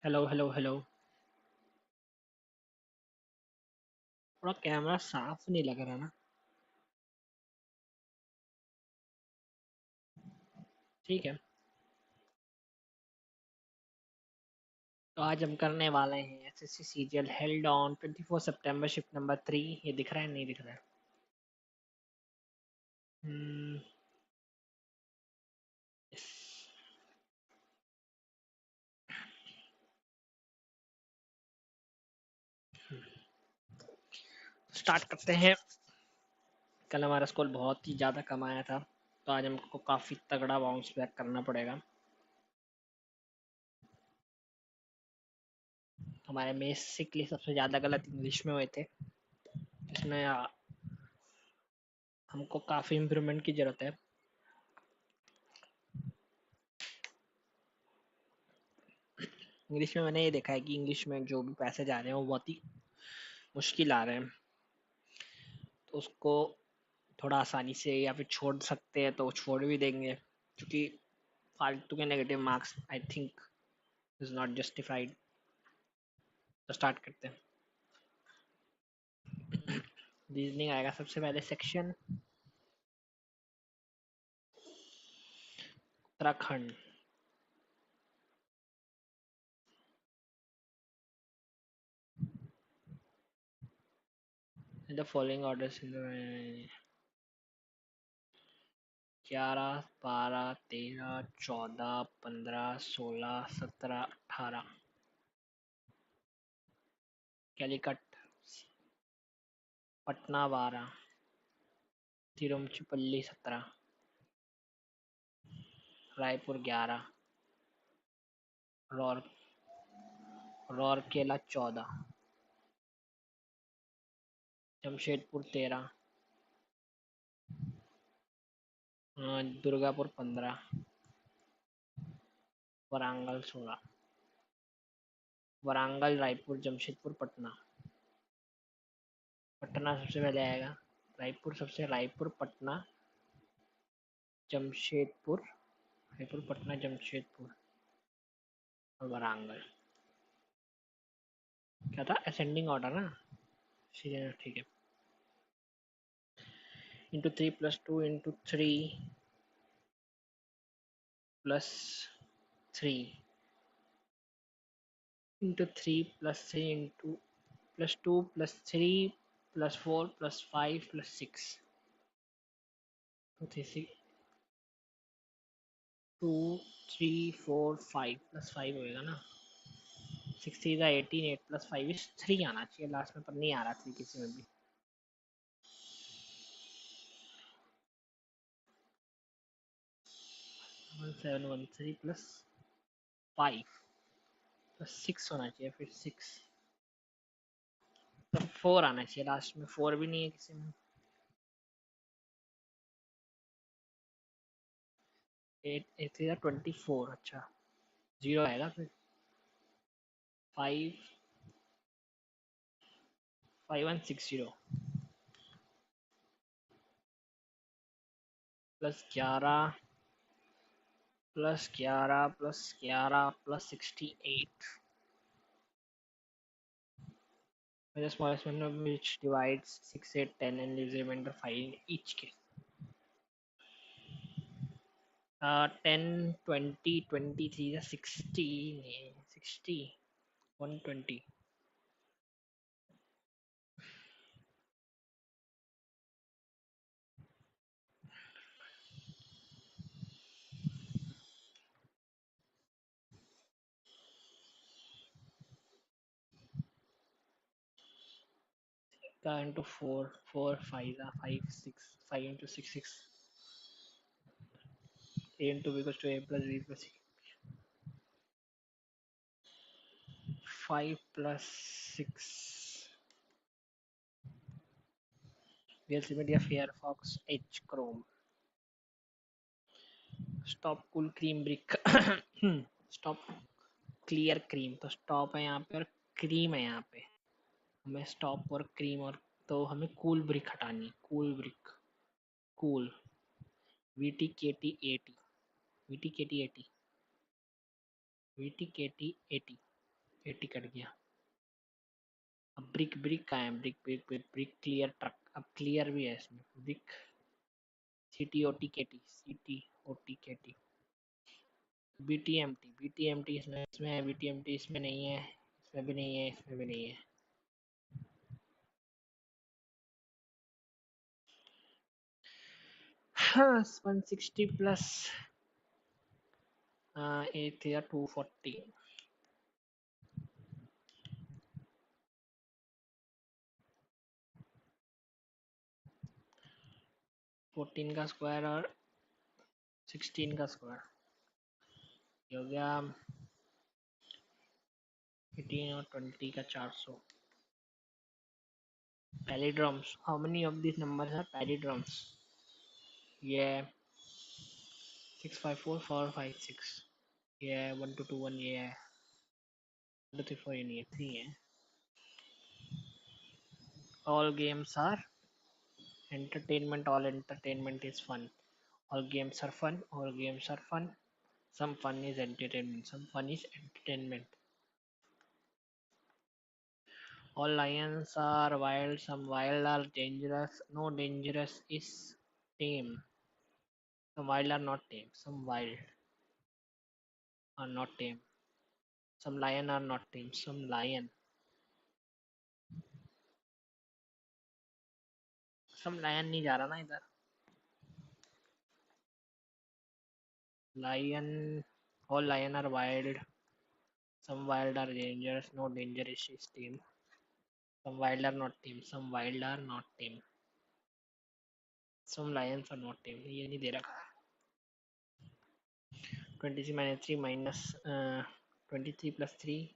Hello hello hello. थोड़ा camera साफ नहीं लग रहा ना। ठीक है। तो आज हम करने वाले हैं SSC CGL held on 24 September shift number 3। ये दिख रहा है नहीं दिख रहा है? हम्म। स्टार्ट करते हैं। कल हमारा स्कोर बहुत ही ज़्यादा कम आया था, तो आज हमको काफ़ी तगड़ा बाउंस बैक करना पड़ेगा। हमारे बेसिकली सबसे ज़्यादा गलत इंग्लिश में हुए थे, इसमें हमको काफ़ी इम्प्रूवमेंट की ज़रूरत है। इंग्लिश में मैंने ये देखा है कि इंग्लिश में जो भी पैसेज आ रहे हैं वो बहुत ही मुश्किल आ रहे हैं, तो उसको थोड़ा आसानी से या फिर छोड़ सकते हैं तो छोड़ भी देंगे, क्योंकि फालतू के negative marks I think is not justified. तो स्टार्ट करते हैं। रीजनिंग आएगा सबसे पहले section. Uttarakhand. The following orders इन 11, 12, 13, 14, 15, 16, 17, 18। कैलीकट। पटना 12। तिरुचिरापल्ली 17। रायपुर 11। रौर रौरकेला 14। जमशेदपुर 13। दुर्गापुर 15। वारंगल 16। वारंगल, रायपुर, जमशेदपुर, पटना। पटना सबसे पहले आएगा। रायपुर, पटना, जमशेदपुर। रायपुर, पटना, जमशेदपुर और वारंगल। क्या था? असेंडिंग ऑर्डर ना? ठीक है। Into 3 plus 2 into 3 plus 3 into 3 plus 3 into plus 2 plus 3 plus 4 plus 5 plus 6। 2 3 4 5 plus 5 होएगा ना? 6 3 18, 8 प्लस 5 इज 3 आना चाहिए लास्ट में, पर नहीं आ रहा 3 किसी में भी। 1713 प्लस 5 प्लस 6 होना चाहिए, फिर 6 तो 4 आना चाहिए लास्ट में, 4 भी नहीं है किसी में। 8 8 3 24। अच्छा, 0 आएगा फिर। 5 5160 plus 11 plus 11 plus 11 plus 68। The smallest number which divides 6 8 10 and leaves the remainder 5 in each case. 10 20 23 60 60 120। into 4 4 5 5 6 5 into 6 6 a into b equals to a plus b plus c 5 plus 6 VLC media Firefox H Chrome stop cool cream brick stop clear cream। तो stop है यहाँ पे और cream है यहाँ पे। हमें stop और cream और तो हमें cool brick हटानी। cool brick cool VTKT 80 VTKT 80 VTKT 80 80 कट गया। अब ब्रिक ब्रिक का है, brick brick brick brick clear truck, अब क्लियर भी है इसमें brick. C T O T K T, C T O T K T, B T M T, B T M T इसमें है, बी टी एम टी इसमें नहीं है, इसमें भी नहीं है, इसमें भी नहीं है। हाँ 160 प्लस 8 या 240, 14 का स्क्वायर और 16 का स्क्वायर हो गया 18 और 20 का 400। Palindromes, how many of this numbers are palindromes? ये 654 4 5 6, ये 1221, ये है 234, ये नहीं है 3 है। All games are entertainment, all entertainment is fun, all games are fun, all games are fun, some fun is entertainment, some fun is entertainment. All lions are wild, some wild are dangerous, no dangerous is tame. Some wild are not tame, some wild are not tame. Some lion are not tame, some lion. Some lion नहीं जा रहा ना इधर। Lion, all lion are wild, some wild are dangerous, no dangerous is tame. Some wild are not tame, some wild are not tame. Some lions are not tame, ये नहीं दे रखा। 23 minus 3 minus 23 plus 3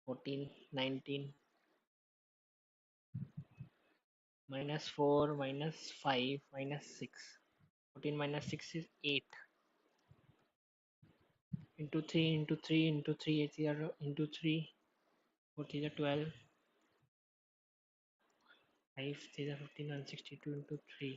14 19 minus 4 minus 5 minus 6, 14 minus 6 is 8 into 3 into 3 into 3 8 0 into 3 4 3 is 12 5 3 is 15 162 into 3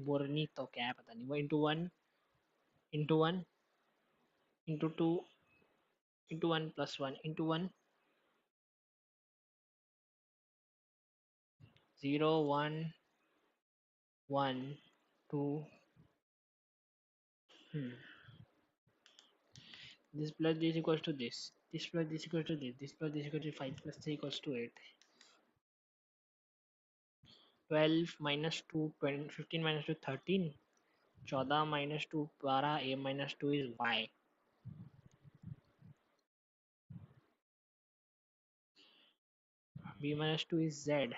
बोरनी तो क्या है पता नहीं वो into 1 into 1 into 2 into 1 plus 1 into 1 0 1 1 2 this plus this equals to this, this plus this equals to this plus this equals to 5 plus 3 equals to 8, 12 minus 2 20, 15 minus 2 13, 14 minus 2 12, a minus 2 is y, b minus 2 is z,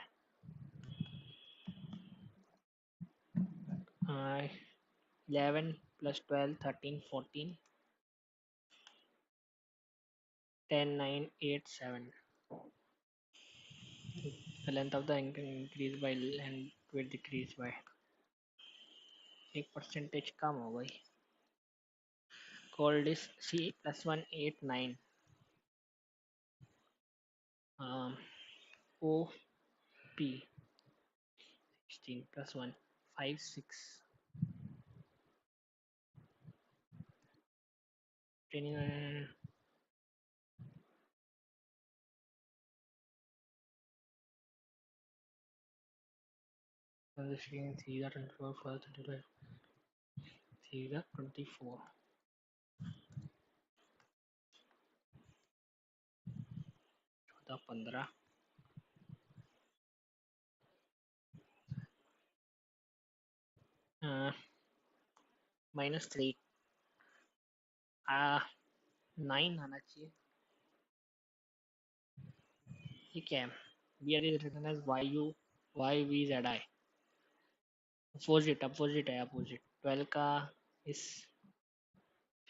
11 plus 12 13 14 10 9 8 7, the length of the increase by and width decrease by 1% कम हो गई। Cold is C plus 1 8 9, O P 16 plus 1 5 6, 29 3 24 4 35 3 24 14 15 -3 9 आना चाहिए। ठीक है, here is written as YU YVZI, opposite है opposite. 12 का इस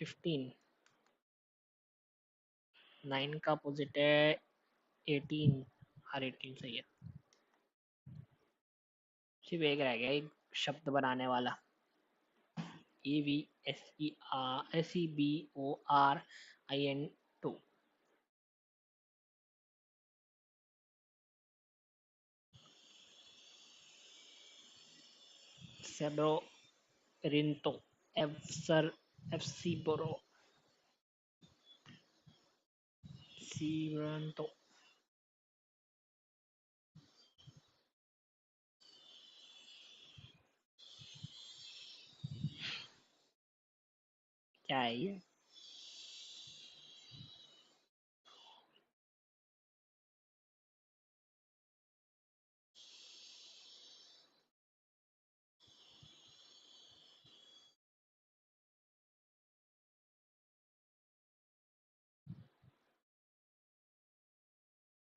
15, 9 का अपोजिट है 18, हर 18 सही है। सिर्फ एक रह गया, एक शब्द बनाने वाला। Seveborin2. Sebrorinto. Efser Efsiboro Siranto. क्या है ये?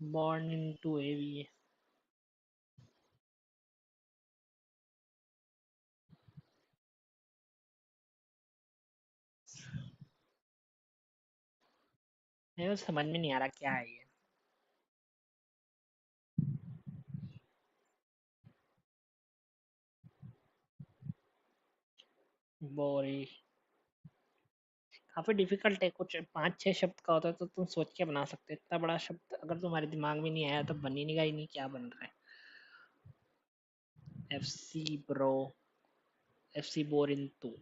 Born into AV. मेरे को समझ में नहीं आ रहा क्या है ये. बोरी. काफी डिफिकल्ट है. कुछ 5-6 शब्द का होता है तो तुम सोच के बना सकते हो. इतना बड़ा शब्द अगर तुम्हारे दिमाग में नहीं आया तो बन ही नहीं, नहीं क्या बन रहा है. FC bro. FC बोरिंटू.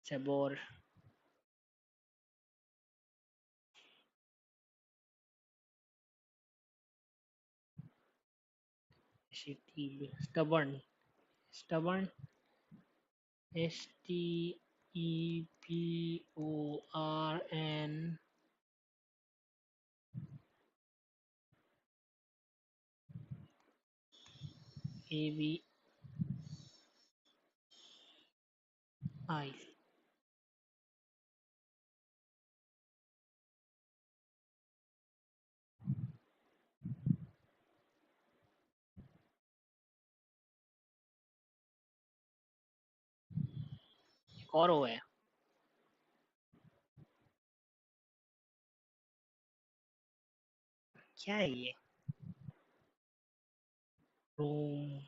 सेबोर. स्टबर्न. स्टबर्न. STEBORN. AVI. एक और वो है. क्या है ये? रूम.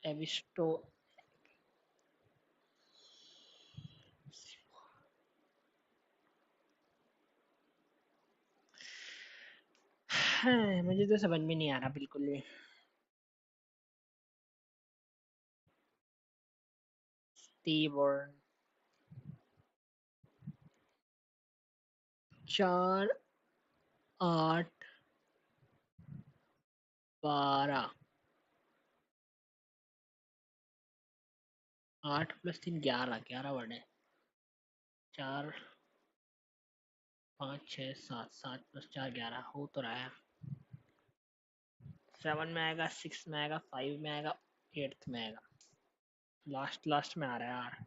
एविस्टो. मुझे तो समझ में नहीं आ रहा बिल्कुल भी. स्टीवर्न. 4 8 12. 8 + 3 11. 11 वर्ड है. 4 5 6 7. 7 + 4 11 हो तो रहा है. 7 में आएगा, 6 में आएगा, 5 में आएगा, 8th में आएगा. लास्ट लास्ट में आ रहा है यार.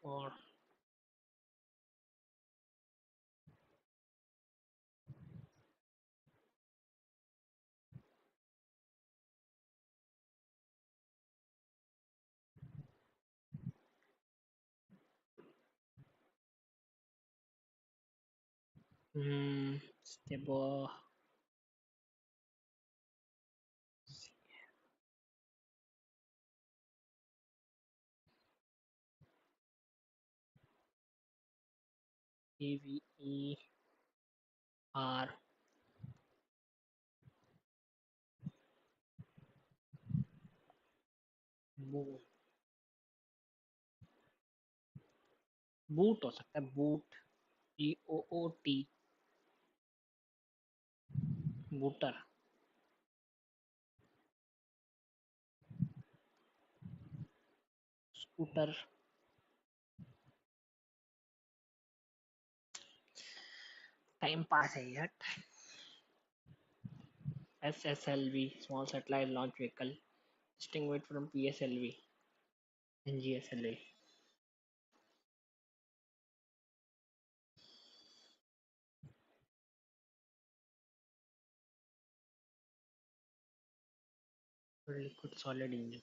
और स्टेबो. AVER. बूट हो सकता है. Boot. BOOT. Booter. Scooter. Time pass है यार. SSLV. Small Satellite Launch Vehicle. Distinguished from PSLV and GSLV. Liquid solid engine.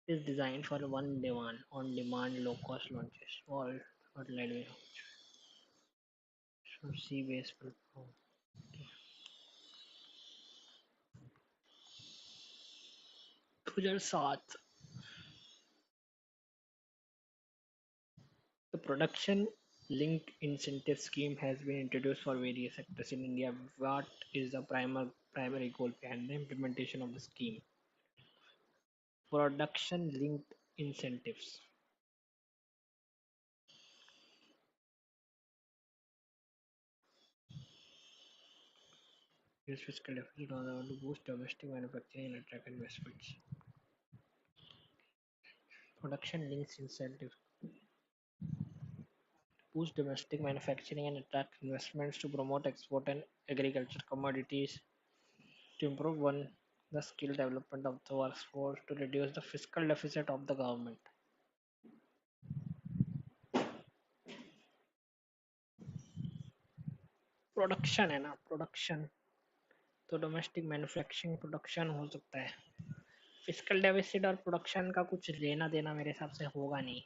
It is designed for one demand, on-demand, low-cost launches. All worldwide sea-based platform. 2007, the production linked incentive scheme has been introduced for various sectors in India. What is the primary goal behind the implementation of the scheme? Production linked incentives. Use fiscal deficit on to boost domestic manufacturing and attract investments. Production links incentives boost domestic manufacturing and attract investments to promote export and agriculture commodities to improve one the skill development of the workforce to reduce the fiscal deficit of the government. Production है ना production तो domestic manufacturing production हो सकता है physical deficit और production का कुछ लेना देना मेरे हिसाब से होगा नहीं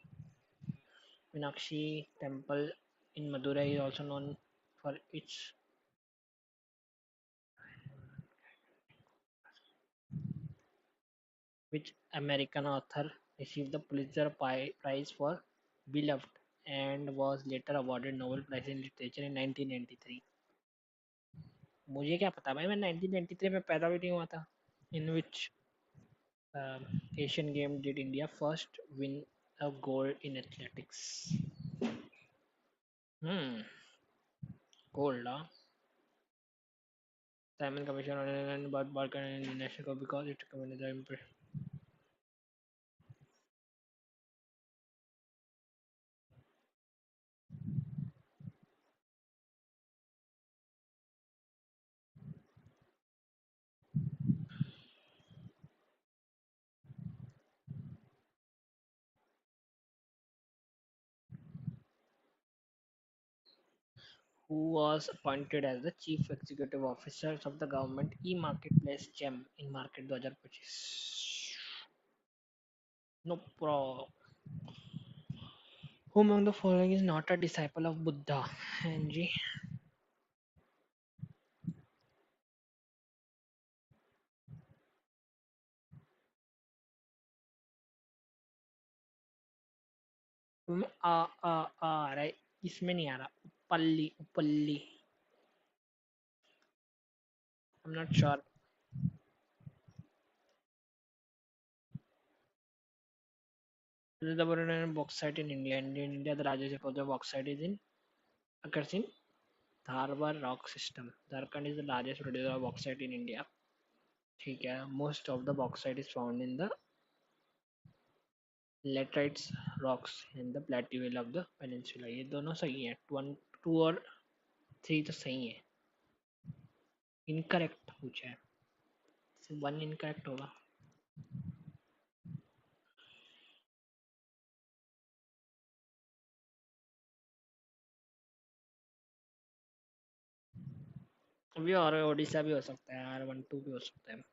Meenakshi temple in Madurai is also known for its which American author received the Pulitzer Prize for Beloved and was later awarded Nobel Prize in Literature in 1993. मुझे क्या पता भाई मैं 1993 में पैदा भी नहीं हुआ था. In which Asian game did India first win a gold in athletics? Hmm, gold, huh? Simon Commission on about Balkan and International because it recommended the who was appointed as the Chief Executive Officer of the Government E-Marketplace GEM in Market 2025. No pro. Who among the following is not a disciple of Buddha? Angie. आ रहा है इसमें नहीं आ रहा उपल्ली उपल्ली I'm not sure. This is the bauxite in India. In India, the largest deposit of bauxite is in occurs in Dharwar rock system. Jharkhand is the largest producer of bauxite in India. ठीक है. Most of the bauxite is found in the laterites rocks in the plateau of the peninsula. ये दोनों सही है. One, two और three तो सही है. Incorrect पूछा है. So one incorrect होगा. अभी और ओडिशा भी हो सकता है. R12 भी हो सकता है.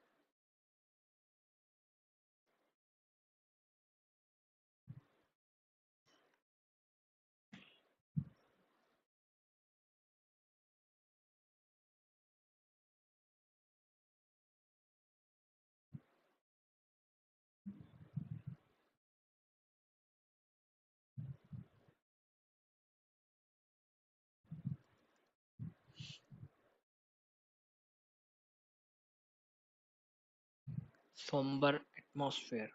Somber atmosphere.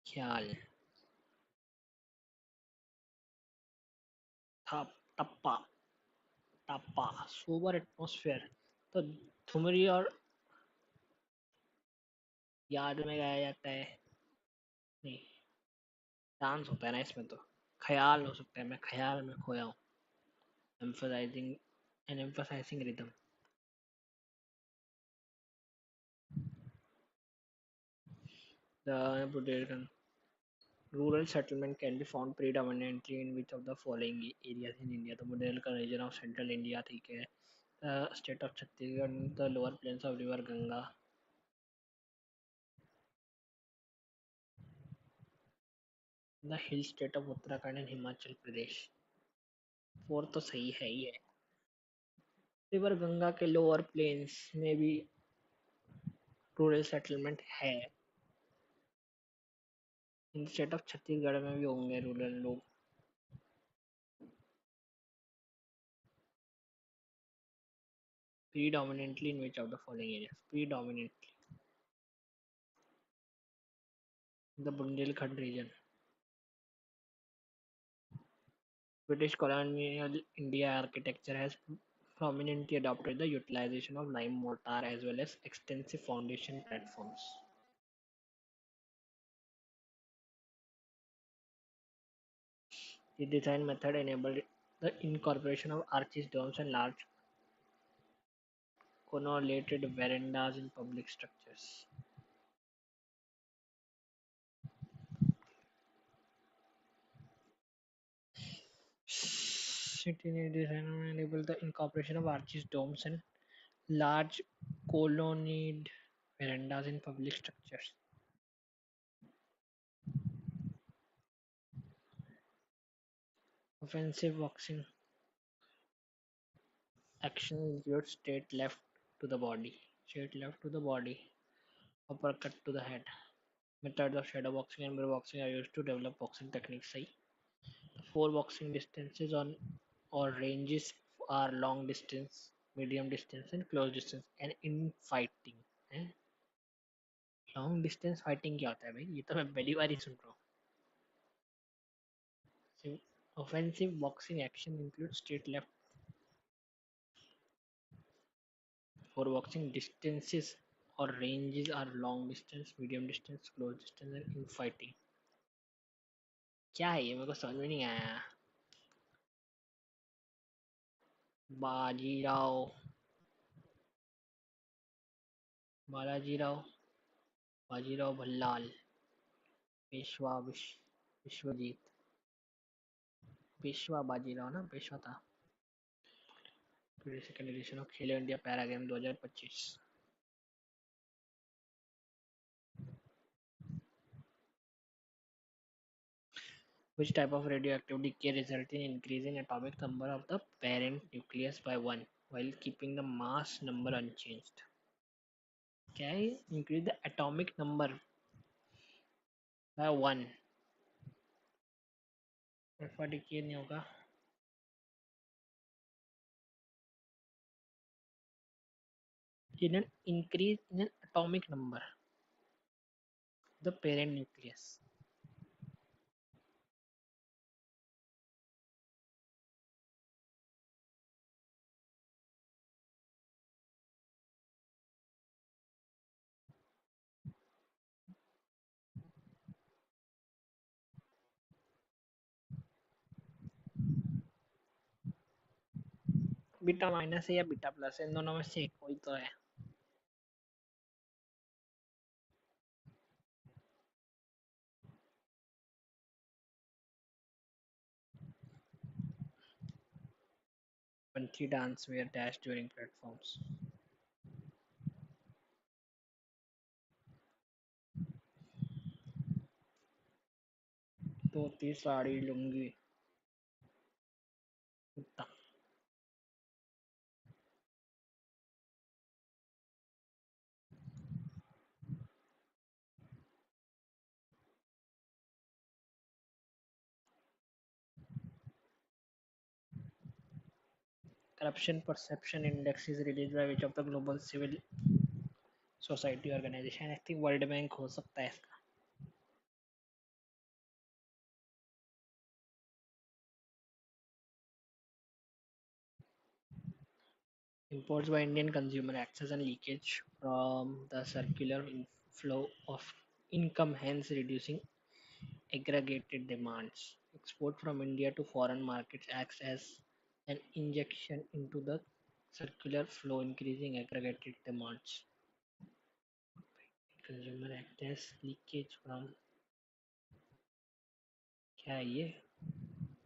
ख्याल. थप टप्पा टप्पा सोबर एटमॉस्फेयर तो ठुमरी और याद में गाया जाता है नहीं डांस होता है ना इसमें तो ख्याल हो सकता है मैं ख्याल में खोया हूँ emphasizing and emphasizing rhythm. The Buddhism rural settlement can be found predominantly in which of the following areas in India? The Buddhelka region of central India, ठीक है. State of Chhattisgarh, the lower plains of river Ganga, the hill state of Uttarakhand and Himachal Pradesh. Four तो सही है ही है। River Ganga के lower planes में भी rural settlement है। इन स्टेट ऑफ छत्तीसगढ़ में भी होंगे रूरल लोग। Predominantly in which of the following areas? Predominantly the Bundelkhand region. British colonial India architecture has prominently adopted the utilization of lime mortar as well as extensive foundation platforms. The design method enabled the incorporation of arches, domes, and large colonnaded verandas in public structures. City design enabled the incorporation of arches, domes, and large colonnaded verandas in public structures. Offensive boxing action includes straight left to the body, uppercut to the head. Methods of shadow boxing and mirror boxing are used to develop boxing techniques. सही. Four boxing distances on or ranges are long distance, medium distance, and close distance. And in fighting, long distance fighting क्या होता है भाई? ये तो मैं पहली बार ही सुन रहा हूँ. Offensive boxing action includes straight left for boxing distances or ranges are long distance, medium distance, close distance and in fighting. क्या है ये? मेरे को समझ में नहीं आया. बाजीराव बालाजीराव बाजीराव भल्लाल विश्वजीत पेशवा बाजीराव ना पेशवा था. 22nd edition of Khelo India para game 2025. Which type of radioactive decay results in increasing atomic number of the parent nucleus by 1 while keeping the mass number unchanged? क्या है? Increase the atomic number by 1. Alpha decay नहीं होगा. In an increase in an atomic number, the parent nucleus. Beta minus है या beta plus है? इन दोनों में से एक कोई तो है. Panthi dance were dashed during platforms. धोती साड़ी लुंगी कुत्ता. Corruption perception index is released by which of the global civil society organization? I think world bank हो सकता है इसका. Imports by Indian consumer access and leakage from the circular flow of income, hence reducing aggregated demands. Export from India to foreign markets acts as an injection into the circular flow, increasing aggregated demands. Consumer access leakage from क्या है ये?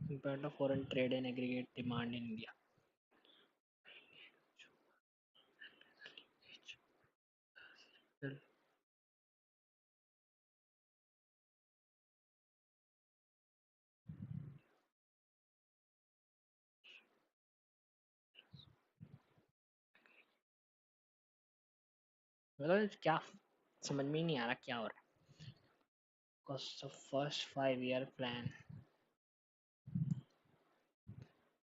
Impact of foreign trade and aggregate demand in India. मतलब क्या समझ में ही नहीं आ रहा क्या हो रहा है। Because the first 5 year plan,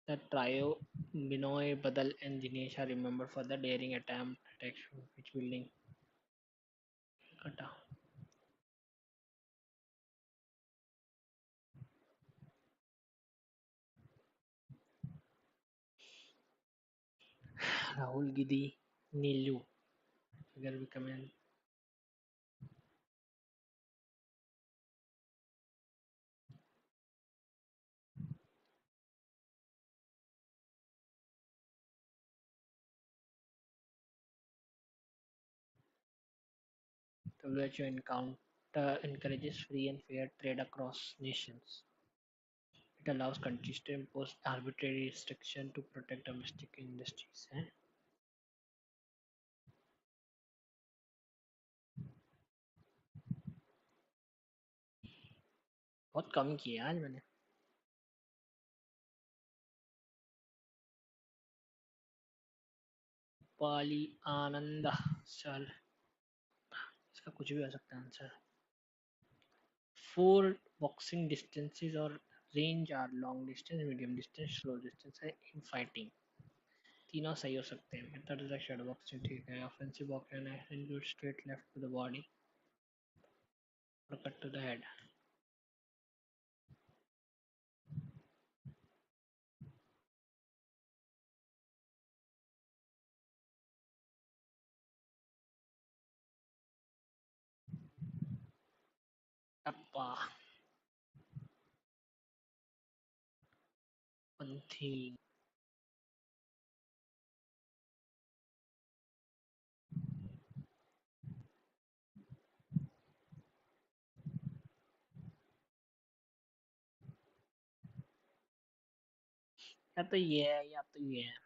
the trio Binoy, Badal and Dinesh are remembered for the daring attempt at which building कटा। Rahul Giddy, Nilu अगर भी comment. WHO encourages free and fair trade across nations. It allows countries to impose arbitrary restriction to protect domestic industries हैं। बहुत कम किया आज मैंने। पाली आनंद चल इसका कुछ भी हो सकता है आंसर। फोर बॉक्सिंग डिस्टेंसेस और range are long distance medium distance slow distance है इन फाइटिंग। तीनों सही हो सकते हैं। मेथड इज शेडो बॉक्सिंग ठीक है। Offensive boxing include straight left to the body और कट टू द हेड। टप्पा पंथी या तो ये है या तो ये है।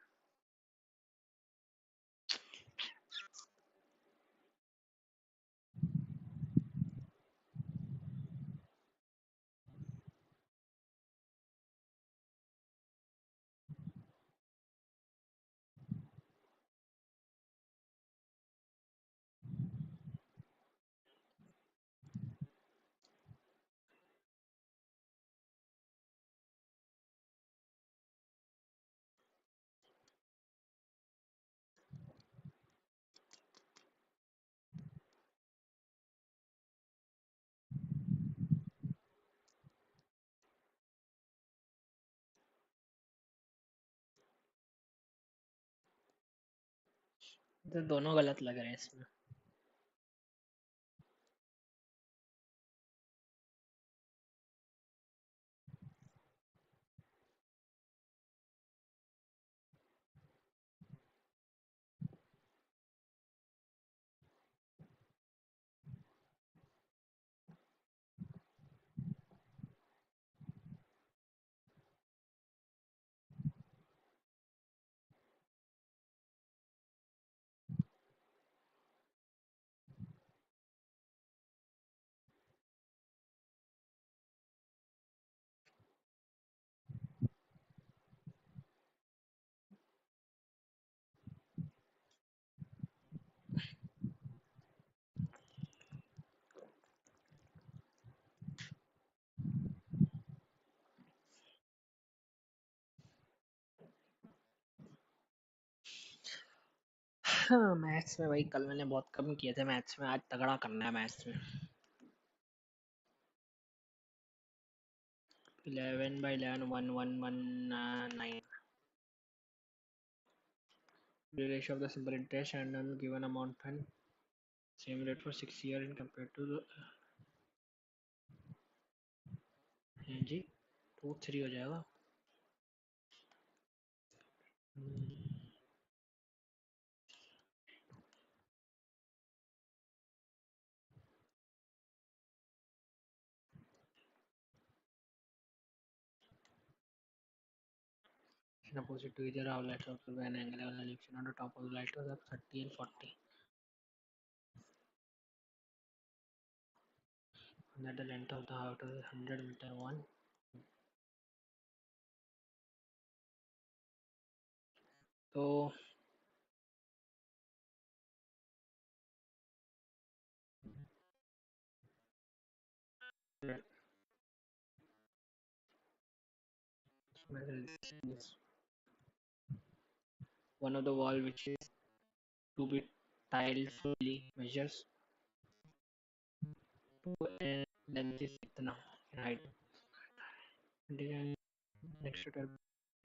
तो दोनों गलत लग रहे हैं इसमें। हाँ मैथ्स में भाई कल मैंने बहुत कम किए थे मैथ्स में। आज तगड़ा करना है मैथ्स में। 11/11 1119 duration of the simple interest and on given amount and same rate for 6 year in compared to the हैं जी 2 3 हो जाएगा। opposite to either our light circle by an angular direction on the top of the light was 30 and 40 and that the length of the outer 100 meter one। तो One of the wall which is to be tiled fully measures and length is itna in height. Design next to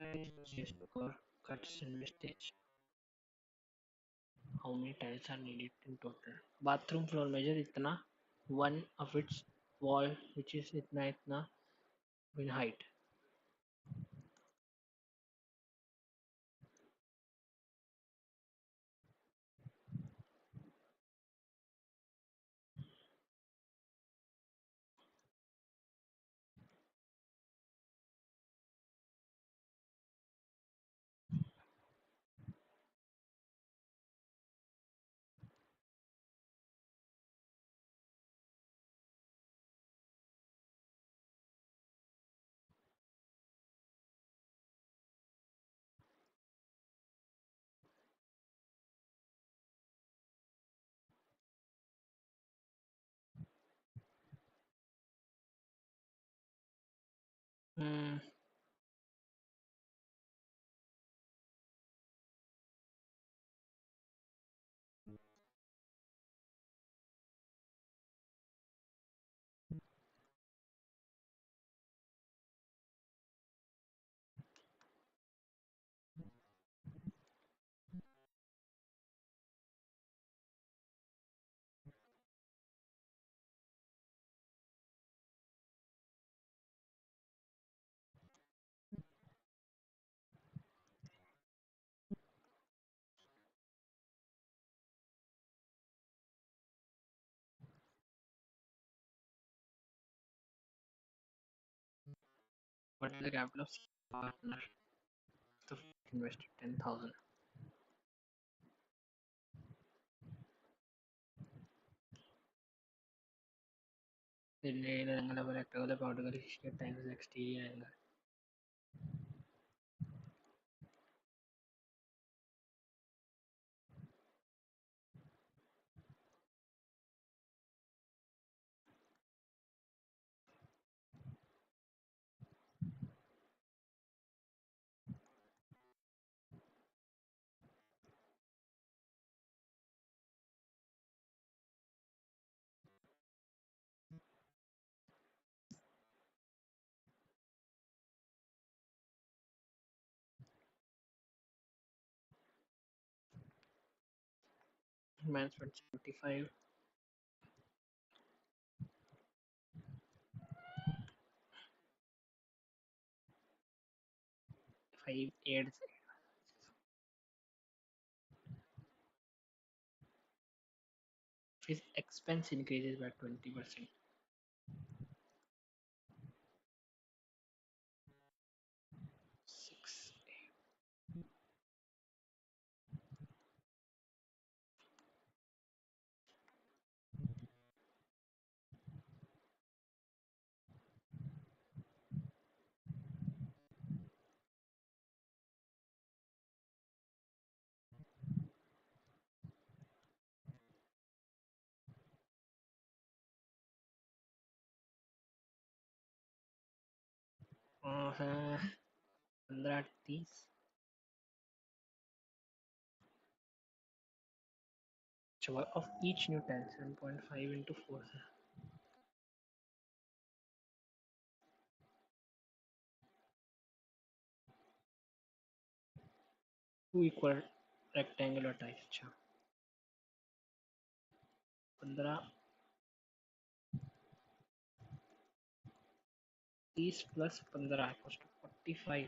Testbook or cuts and wastage. How many tiles are needed in total? Bathroom floor measure itna. One of its wall which is itna in height. Hmm. What is the capital of partner? The invested 10,000. Interior angle of a rectangular particle is times the exterior angle. Man spent 75, 5, 8. His expense increases by 20%. 6. Uh, 15, 30. So of each new tile, 7.5 into 4. 2 equal rectangular tiles. अच्छा 15, 30 plus 15 equals to 45.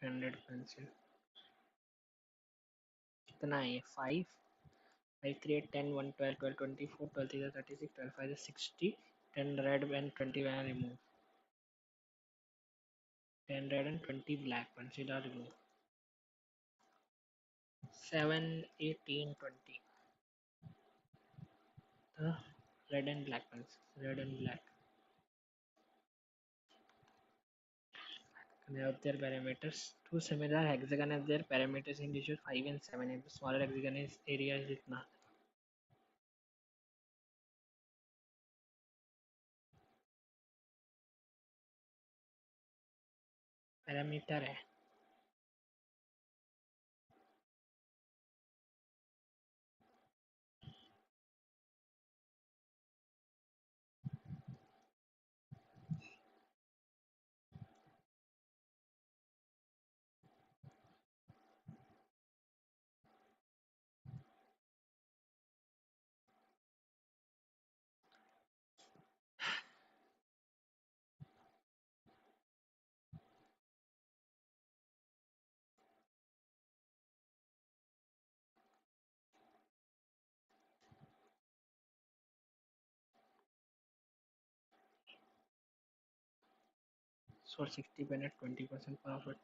100 pencil. कितना है ये 5, 5, 3, 8, 10, 1, 12, 12, 24, 12, 3, 36, 12, 5, 60, 10 red and 20 when I remove. 10 red and 20 black pencil are removed. 7, 18, 20. The red and black pencils. Red and black. and have their parameters. Two similar hexagon have their parameters in digits 5 and 7. If the smaller hexagon is area is itna parameter है. So 60 pen at 20% profit.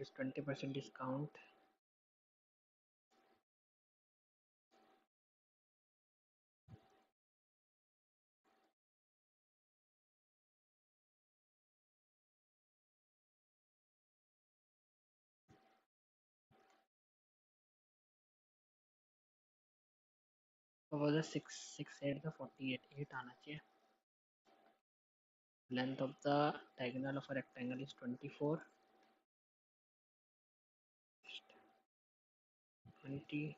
It's 20% discount. What was the 668 the 48 8 आना चाहिए. Length of the diagonal of a rectangle is 24. 26.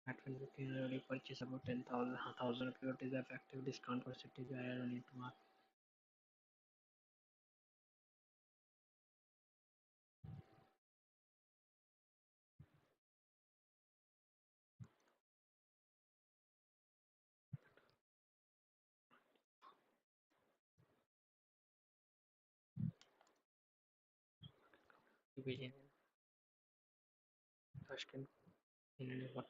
At when you can already purchase about 10,000 rupees, what is the effective discount percentage? I don't need to mark. Tashkent in what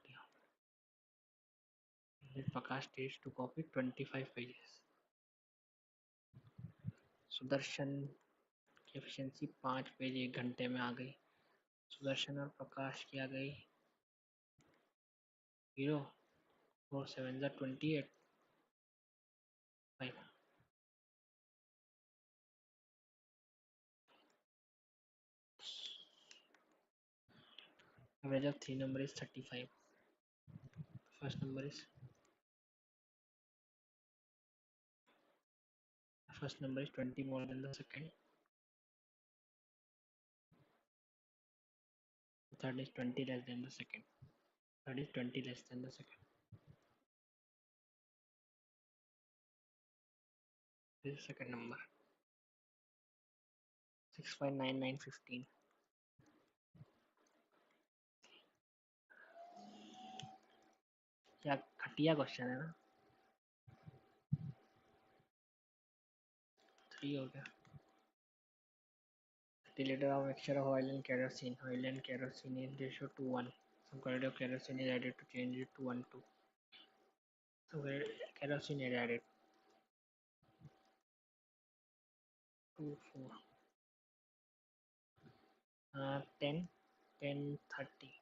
Prakash stage to copy 25 pages. Sudarshan की efficiency 5 page 1 घंटे में आ गई. सुदर्शन और प्रकाश की आ गई 0 4 7 28 5. Average of 3 number is 35. First number is 20 more than the second. Third is 20 less than the second. Third is 20 less than the second. This is second number. 6.9915. क्या घटिया question है ना. 3 हो गया. The liter of mixture of oil and kerosene. Oil and kerosene is ratio to 1. Some quantity of kerosene is added to change it to 1 2. So kerosene is added 2 4 10 10 30.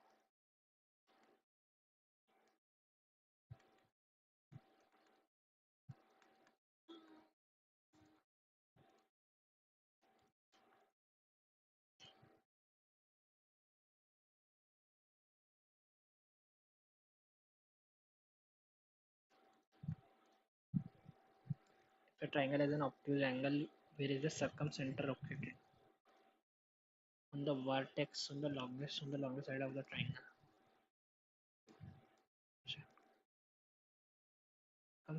A triangle has an obtuse angle where is the circumcenter located on the vertex on the longest side of the triangle.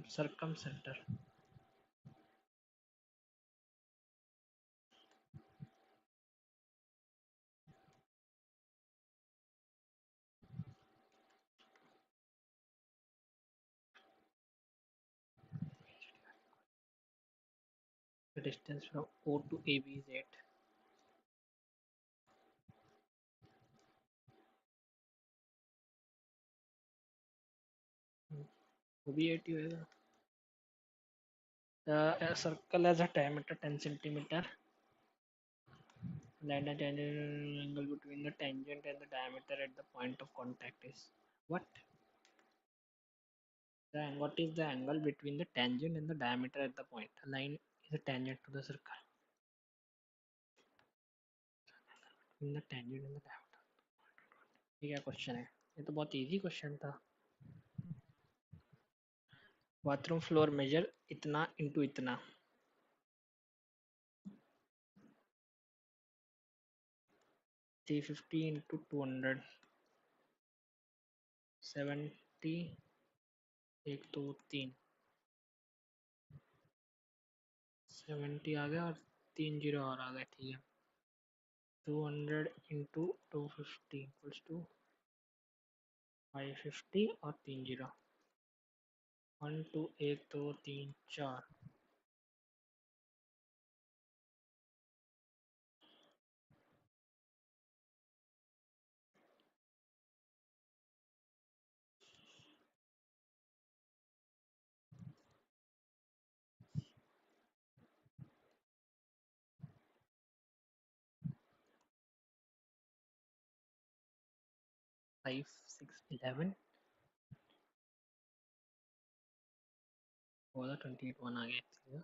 Circumcenter. The distance from O to AB is 8. वो भी 8 ही होएगा. A circle has a diameter 10 centimeter. Then a tangent angle between the tangent and the diameter at the point of contact is what? What is the angle between the tangent and the diameter at the point? A line is a tangent to the circle. Between the tangent and the diameter. ये क्या question है? ये तो बहुत easy question था. Bathroom floor major इतना into इतना. 350 into 200. 70. एक दो तीन 70 आ गया और 3 जीरो और आ गया. ठीक है. 200 into 250 equals to 550 और 3 जीरो. 1 2 1 2 3 4. फाइव सिक्स 11 और 28 1 आ गया. ठीक है.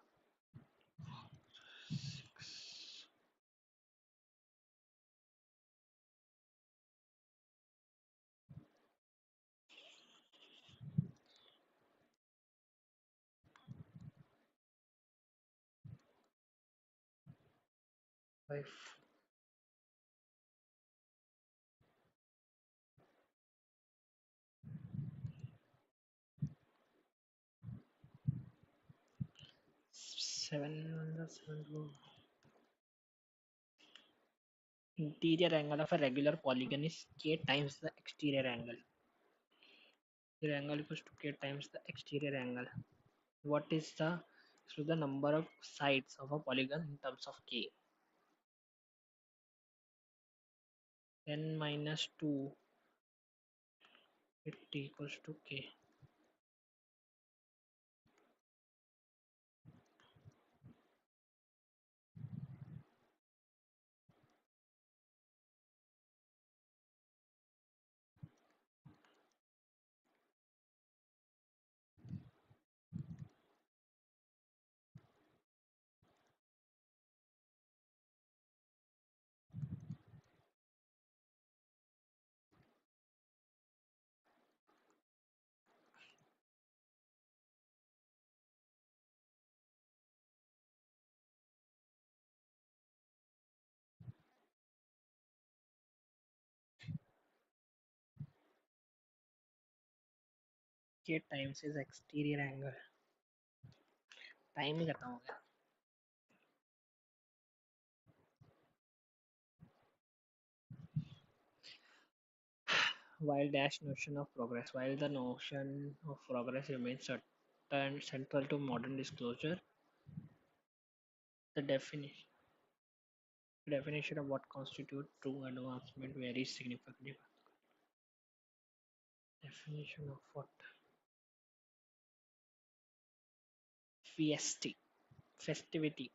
5 7 7 interior angle of a regular polygon is k times the exterior angle. The angle equals to k times the exterior angle. What is the number of sides of a polygon in terms of k? n minus 2 it equals to k. k times is exterior angle. Time ही खत्म हो गया. While the notion of progress remains certain central to modern disclosure, the definition of what constitutes true advancement varies significantly. Definition of what? Fiesti, festivity,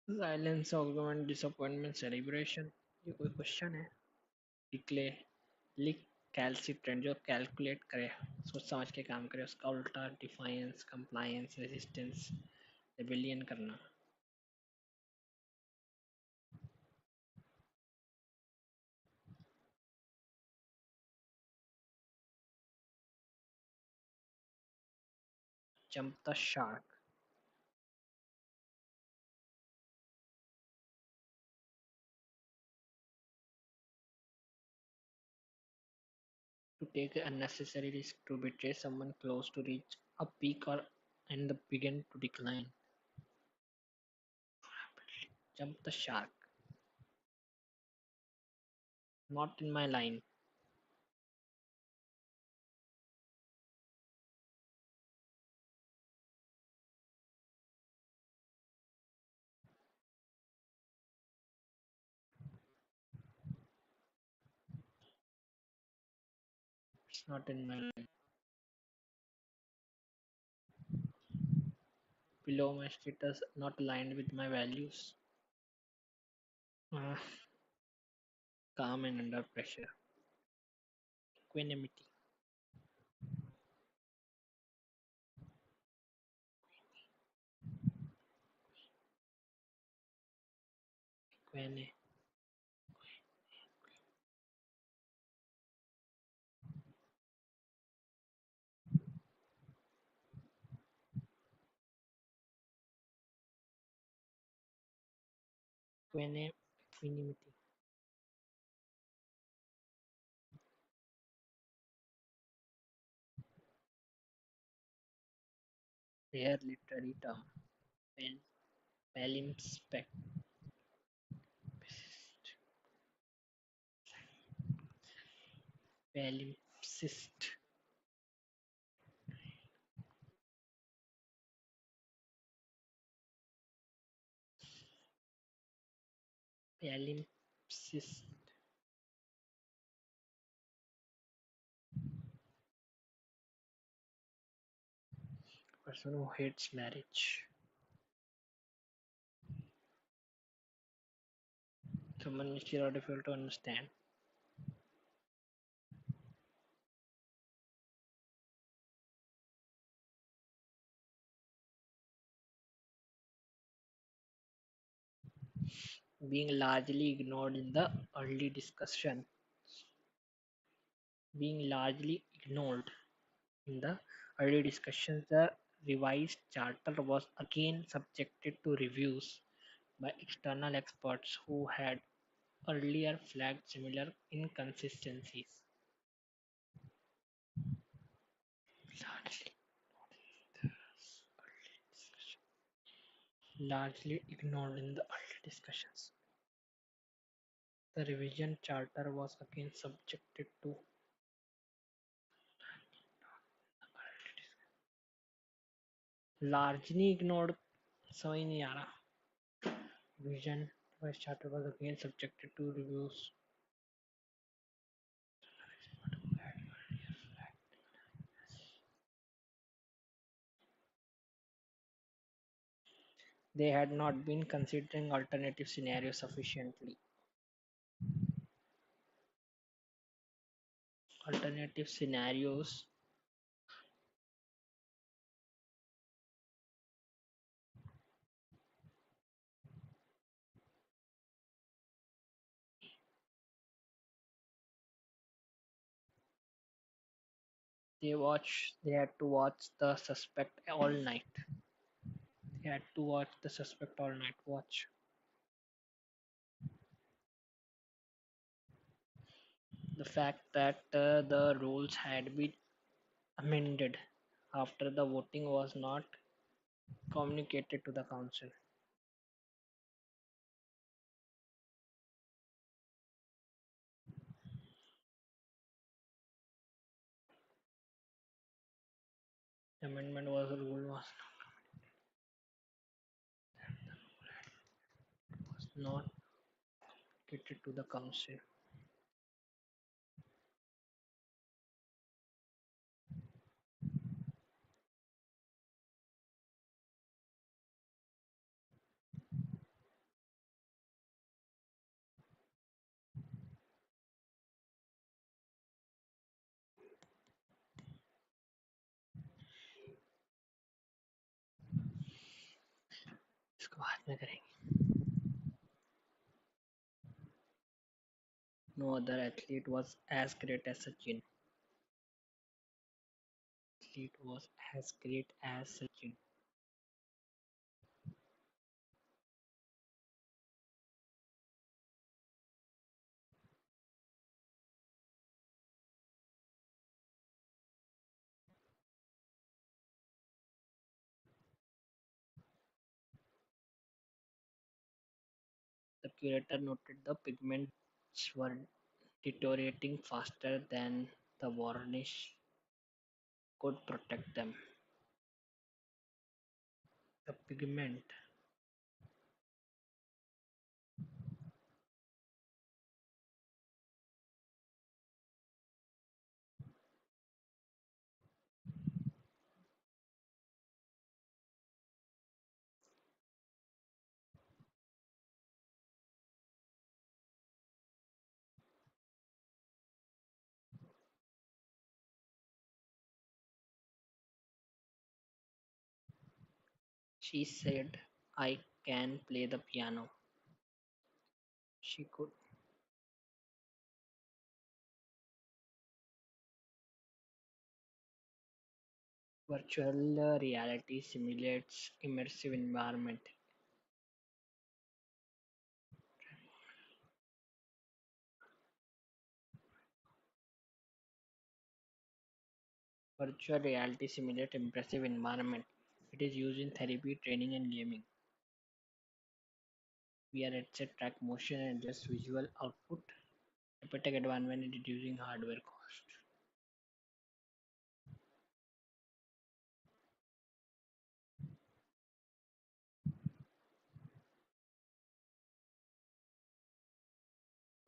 silence, argument, disappointment, celebration. ये कोई question है? लिख लिख कैलसिट्रेंट जो कैलकुलेट करे, सोच समझ के काम करे, उसका उल्टा डिफाइंस, कंप्लायंस, रेजिस्टेंस, रिबेलियन करना. Jump the shark. to take an unnecessary risk to betray someone close to reach a peak or and the begin to decline. Jump the shark. Not in my line. It's not in my line. Below my status, not aligned with my values. Uh, calm and under pressure. Equanimity. Equane. Equane. Equanimity. Rare literary term. Pen. Palimpsest. Palimpsest. Palimpsest. Person who hates marriage. Someone mystery or difficult to understand. Being largely ignored in the early discussion. Being largely ignored in the early discussions, the revised charter was again subjected to reviews by external experts who had earlier flagged similar inconsistencies. Largely ignored in the early discussions. The revision charter was again subjected to largely ignored. समझ नहीं आ रहा. Revision revised charter was again subjected to reviews. They had not been considering alternative scenarios sufficiently. Alternative scenarios. They had to watch the suspect all night. They had to watch the suspect all night. Watch. The fact that the rules had been amended after the voting was not communicated to the council. The amendment was rule was not communicated to the council. इसको बाद में करेंगे. No other athlete was as great as Sachin. Athlete was as great as Sachin. curator noted the pigments were deteriorating faster than the varnish could protect them. The pigment, she said, I can play the piano. She could. Virtual reality simulates immersive environment. Virtual reality simulates impressive environment. It is used in therapy, training, and gaming. VR headset track motion and adjust visual output. Epitech advancement in reducing hardware cost.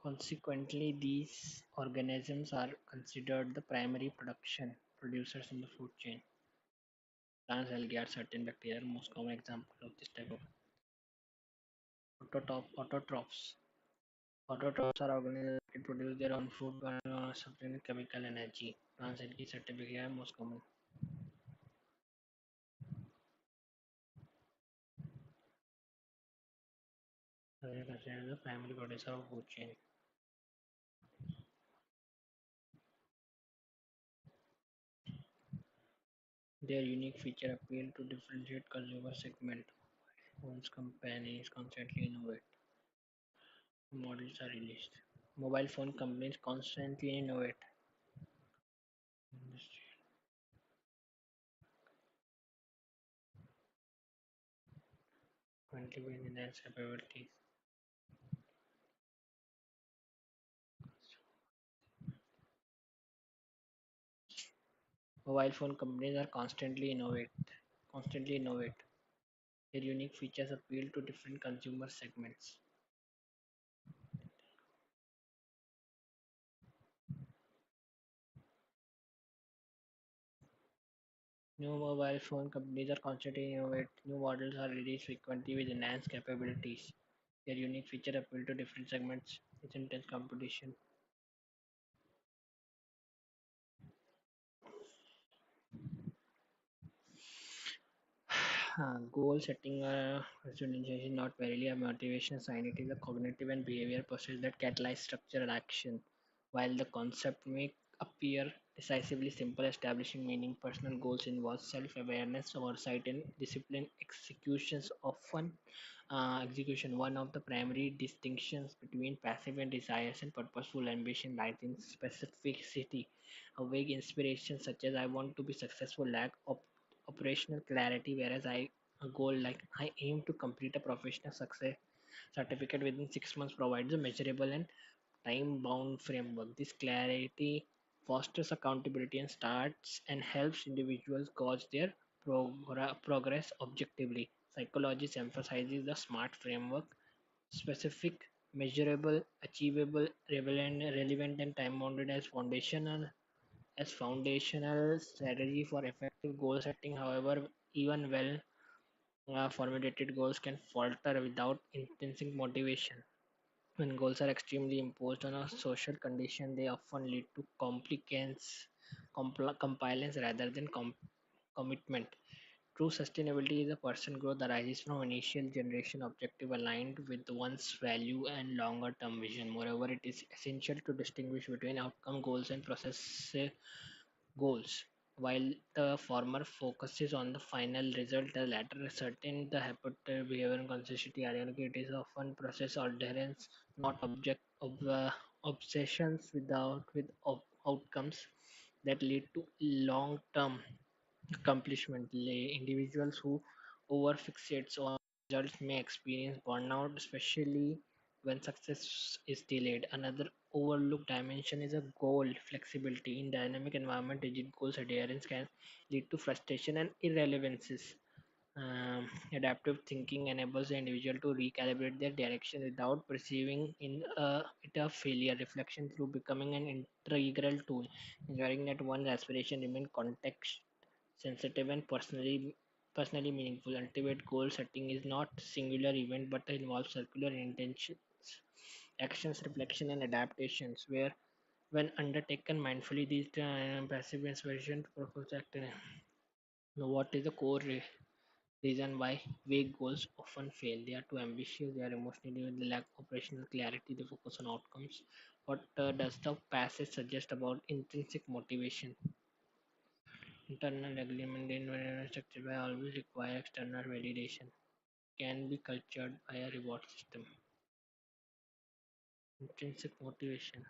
Consequently, these organisms are considered the primary production producers in the food chain. Plants, algae are certain bacteria are most common example of this type of autotrophs. Autotrophs are organisms that produce their own food by substituting chemical energy. Plants, algae, certain bacteria are most common. They are considered the primary producer of food chain. Their unique feature appeal to differentiate consumer segment. Phones companies constantly innovate. Models are released. Mobile phone companies constantly innovate. Currently with enhanced capabilities. Mobile phone companies are constantly innovate. Their unique features appeal to different consumer segments. New mobile phone companies are constantly innovate. New models are released frequently with enhanced capabilities. Their unique feature appeal to different segments. It's intense competition. Goal setting is not merely a motivation sign, it is a cognitive and behavior process that catalyzes structural action. While the concept may appear decisively simple, establishing meaning personal goals involve self-awareness, oversight, and discipline executions. Often, execution one of the primary distinctions between passive and desires and purposeful ambition lies in specificity. A vague inspiration such as "I want to be successful" lack operational clarity, whereas a goal like I aim to complete a professional success certificate within 6 months provides a measurable and time bound framework. This clarity fosters accountability and starts and helps individuals gauge their progress objectively. Psychologists emphasizes the SMART framework: specific, measurable, achievable, relevant and time bounded as foundational strategy for effective goal setting. However, even well formulated goals can falter without intrinsic motivation. When goals are extremely imposed on a social condition, they often lead to compliance rather than commitment. True sustainability is a person growth arises from initial generation objective aligned with one's value and longer term vision. Moreover, it is essential to distinguish between outcome goals and process goals. While the former focuses on the final result, the latter certain the habit, behavior, and consistency. Ironically, it is often process adherence, not obsessions with outcomes that lead to long-term accomplishment. Individuals who over fixates on results may experience burnout, especially when success is delayed. Another overlooked dimension is a goal flexibility. In dynamic environment, rigid goals adherence can lead to frustration and irrelevances. Adaptive thinking enables the individual to recalibrate their direction without perceiving it a failure. Reflection through becoming an integral tool, ensuring that one's aspiration remain context sensitive and personally meaningful. Ultimate goal setting is not singular event but involves circular intentions, actions, reflection, and adaptations. Where when undertaken mindfully, these passive inspiration purpose act. Now, what is the reason why vague goals often fail? They are too ambitious, they are emotionally, they lack operational clarity, they focus on outcomes. What does the passage suggest about intrinsic motivation? Internal agreement in structure by always require external validation. Can be cultured by a reward system. Intrinsic motivation.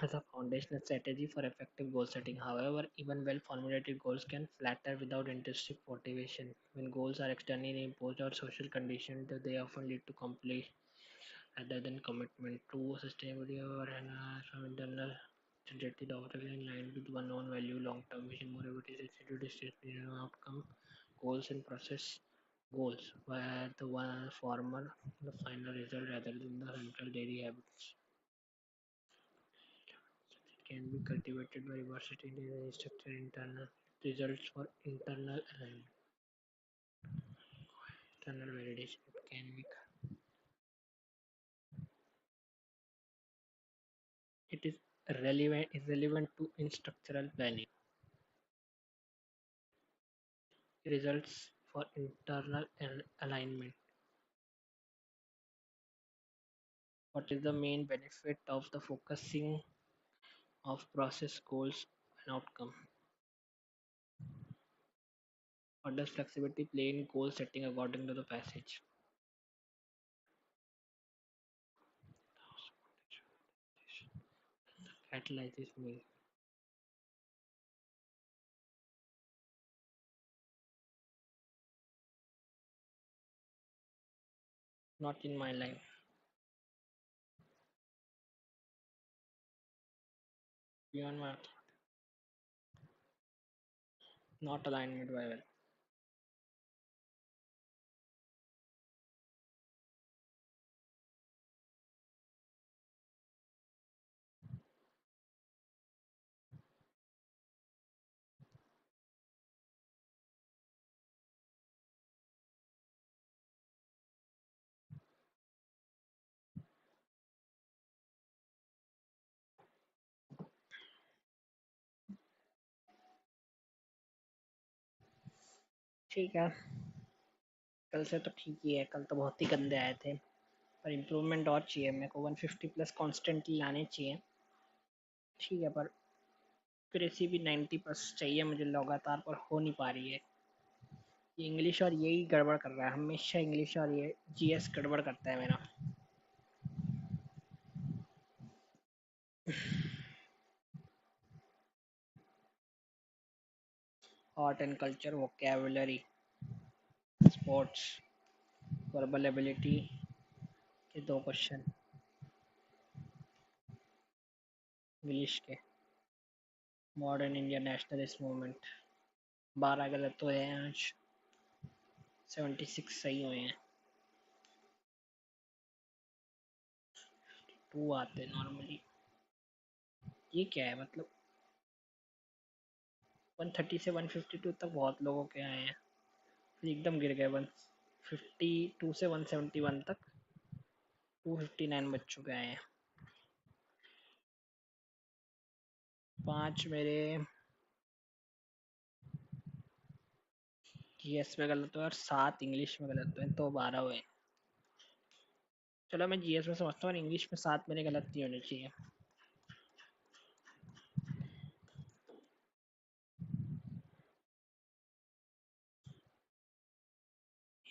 As a foundational strategy for effective goal setting. However, even well formulated goals can flatter without intrinsic motivation. When goals are externally imposed or social conditioned, they often lead to complete rather than commitment. True sustainability or from internal strategy, the outer in line with one known value, long term vision, motivation, distance, outcome, goals, and process goals, where the one former the final result rather than the central daily habits. It can be cultivated by diversity in structure internal results for internal validation. It can be it is irrelevant to in structural planning. Results for internal alignment. What is the main benefit of the focusing of process goals and outcome? What does flexibility play in goal setting according to the passage? Catalyzes me. Not in my line. Beyond my not alignment by well. ठीक है कल से तो ठीक ही है कल तो बहुत ही गंदे आए थे पर इम्प्रूवमेंट और चाहिए मेरे को 150 प्लस कॉन्स्टेंटली लाने चाहिए ठीक है पर फिर ऐसी भी 90 प्लस चाहिए मुझे लगातार पर हो नहीं पा रही है ये इंग्लिश और यही गड़बड़ कर रहा है हमेशा इंग्लिश और ये जीएस गड़बड़ करता है मेरा art and culture vocabulary sports verbal ability के 2 क्वेश्चन इंग्लिश के मॉडर्न इंडिया नेशनलिस्ट मूवमेंट 12 गलत हुए हैं आज 76 सही हुए हैं 2 आते हैं नॉर्मली ये क्या है मतलब 130 से 152 तक बहुत लोगों के आए हैं फिर एकदम गिर गए 152 से 171 तक 259 बच्चों के आए हैं 5 मेरे जीएस में गलत हुए और 7 इंग्लिश में गलत हुए तो 12 हुए चलो मैं जीएस में समझता हूँ इंग्लिश में 7 मेरे गलत नहीं होने चाहिए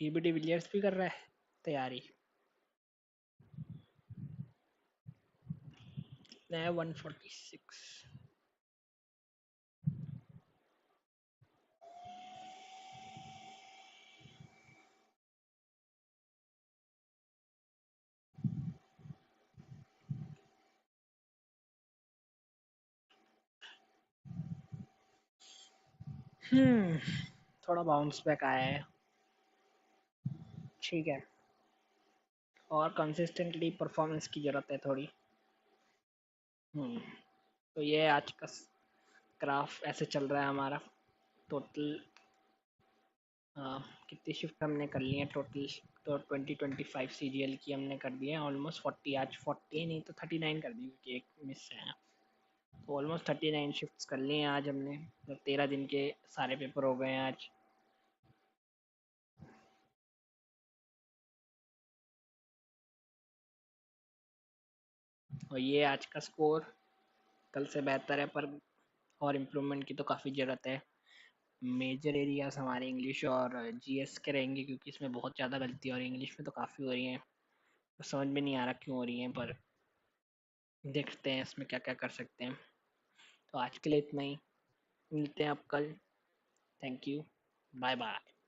एबी डिविलियर्स भी कर रहा है तैयारी। नया 146। थोड़ा बाउंस बैक आया है, ठीक है। और कंसिस्टेंटली परफॉर्मेंस की ज़रूरत है थोड़ी। तो ये आज का ग्राफ ऐसे चल रहा है हमारा। टोटल कितनी शिफ्ट हमने कर ली है टोटल? तो 2025 CGL की हमने कर दी है ऑलमोस्ट 40, आज 40 नहीं तो 39 कर दी क्योंकि एक मिस है। तो ऑलमोस्ट 39 शिफ्ट्स कर ली हैं आज हमने, तो 13 दिन के सारे पेपर हो गए हैं आज। और ये आज का स्कोर। कल से बेहतर है पर और इम्प्रूवमेंट की तो काफ़ी ज़रूरत है। मेजर एरियाज हमारे इंग्लिश और जीएस के रहेंगे क्योंकि इसमें बहुत ज़्यादा गलती हो रही है, इंग्लिश में तो काफ़ी हो रही हैं, तो समझ में नहीं आ रहा क्यों हो रही हैं, पर देखते हैं इसमें क्या क्या कर सकते हैं। तो आज के लिए इतना ही, मिलते हैं अब कल। Thank you, bye bye.